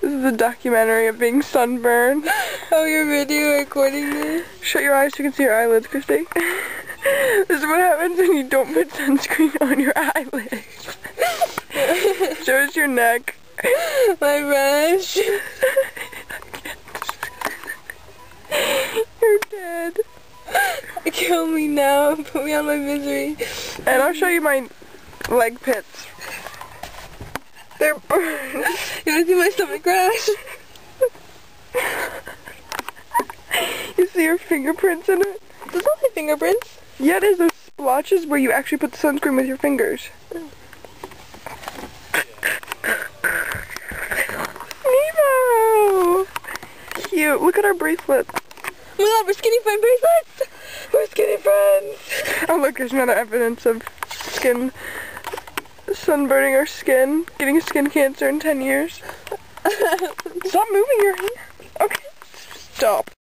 This is a documentary of being sunburned. Oh, you're video recording this? Shut your eyes so you can see your eyelids, Christy. This is what happens when you don't put sunscreen on your eyelids. Shows your neck. My rash. You're dead. Kill me now. Put me on my misery. And I'll show you my leg pits. They're burned. You wanna see my stomach rash? You see your fingerprints in it? Those are my fingerprints. Yeah, it is those splotches where you actually put the sunscreen with your fingers. Nemo! Cute. Look at our bracelets. Oh my god, we're skinny friend bracelets! We're skinny friends! Oh look, there's another evidence of sunburning our skin, getting skin cancer in 10 years. Stop moving your hand. Okay, stop.